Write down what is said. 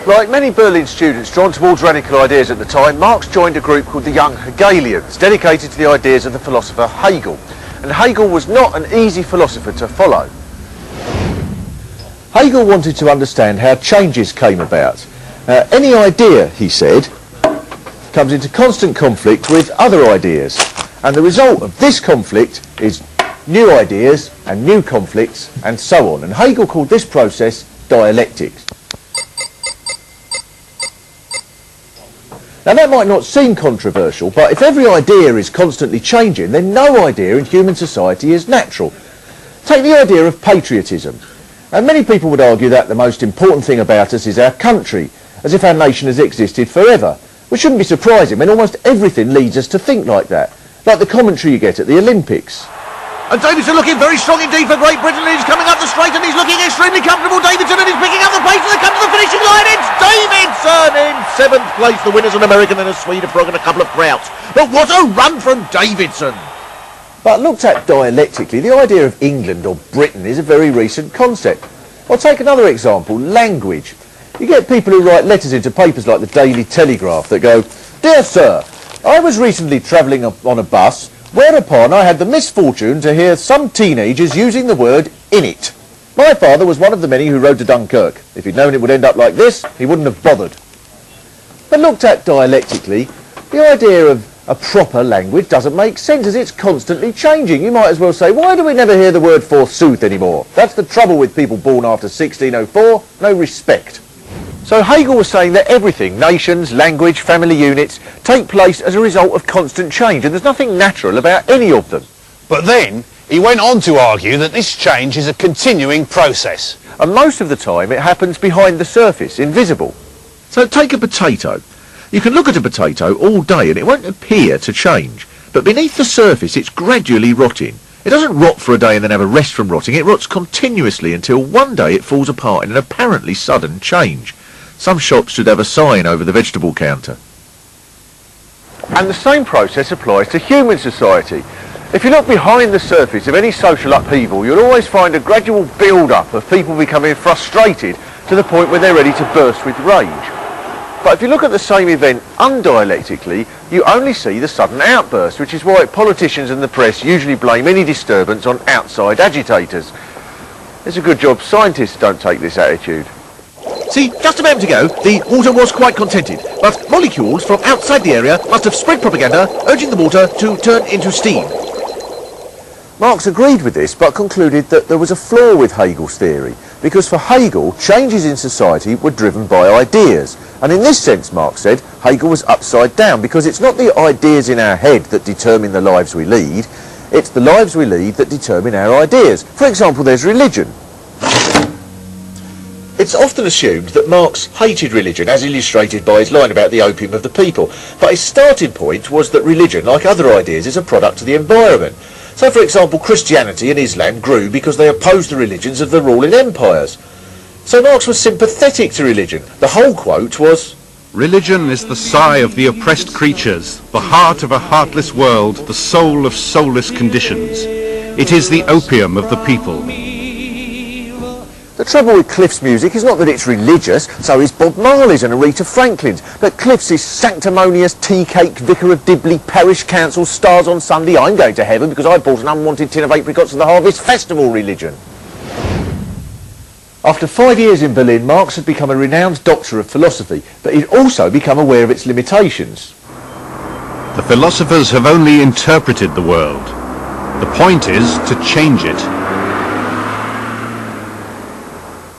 Like many Berlin students drawn towards radical ideas at the time, Marx joined a group called the Young Hegelians, dedicated to the ideas of the philosopher Hegel. And Hegel was not an easy philosopher to follow. Hegel wanted to understand how changes came about. Any idea, he said, comes into constant conflict with other ideas. And the result of this conflict is new ideas and new conflicts and so on. And Hegel called this process dialectics. Now that might not seem controversial, but if every idea is constantly changing, then no idea in human society is natural. Take the idea of patriotism. And many people would argue that the most important thing about us is our country, as if our nation has existed forever. Which shouldn't be surprising when almost everything leads us to think like that, like the commentary you get at the Olympics. And Davidson looking very strong indeed for Great Britain, and he's coming up the straight and he's looking extremely comfortable, Davidson, and he's picking up the pace as they come to the finishing line. It's Davidson in 7th place. The winner's an American and a Swede, a Frog and a couple of Krauts. But what a run from Davidson! But looked at dialectically, the idea of England or Britain is a very recent concept. I'll take another example, language. You get people who write letters into papers like the Daily Telegraph that go, "Dear Sir, I was recently travelling on a bus, whereupon I had the misfortune to hear some teenagers using the word in it. My father was one of the many who rode to Dunkirk. If he'd known it would end up like this, he wouldn't have bothered." But looked at dialectically, the idea of a proper language doesn't make sense as it's constantly changing. You might as well say, why do we never hear the word forsooth anymore? That's the trouble with people born after 1604, no respect. So Hegel was saying that everything, nations, language, family units, take place as a result of constant change, and there's nothing natural about any of them. But then he went on to argue that this change is a continuing process. And most of the time it happens behind the surface, invisible. So take a potato. You can look at a potato all day and it won't appear to change. But beneath the surface it's gradually rotting. It doesn't rot for a day and then have a rest from rotting. It rots continuously until one day it falls apart in an apparently sudden change. Some shops should have a sign over the vegetable counter. And the same process applies to human society. If you look behind the surface of any social upheaval, you'll always find a gradual build-up of people becoming frustrated to the point where they're ready to burst with rage. But if you look at the same event undialectically, you only see the sudden outburst, which is why politicians and the press usually blame any disturbance on outside agitators. It's a good job scientists don't take this attitude. See, just a moment ago, the water was quite contented, but molecules from outside the area must have spread propaganda, urging the water to turn into steam. Marx agreed with this, but concluded that there was a flaw with Hegel's theory, because for Hegel, changes in society were driven by ideas. And in this sense, Marx said, Hegel was upside down, because it's not the ideas in our head that determine the lives we lead, it's the lives we lead that determine our ideas. For example, there's religion. It's often assumed that Marx hated religion, as illustrated by his line about the opium of the people, but his starting point was that religion, like other ideas, is a product of the environment. So, for example, Christianity and Islam grew because they opposed the religions of the ruling empires. So Marx was sympathetic to religion. The whole quote was, "Religion is the sigh of the oppressed creatures, the heart of a heartless world, the soul of soulless conditions. It is the opium of the people." The trouble with Cliff's music is not that it's religious, so is Bob Marley's and Aretha Franklin's, but Cliff's is sanctimonious tea-cake vicar of Dibley Parish Council stars on Sunday, I'm going to heaven because I bought an unwanted tin of apricots at the Harvest Festival religion. After 5 years in Berlin, Marx had become a renowned doctor of philosophy, but he'd also become aware of its limitations. The philosophers have only interpreted the world. The point is to change it.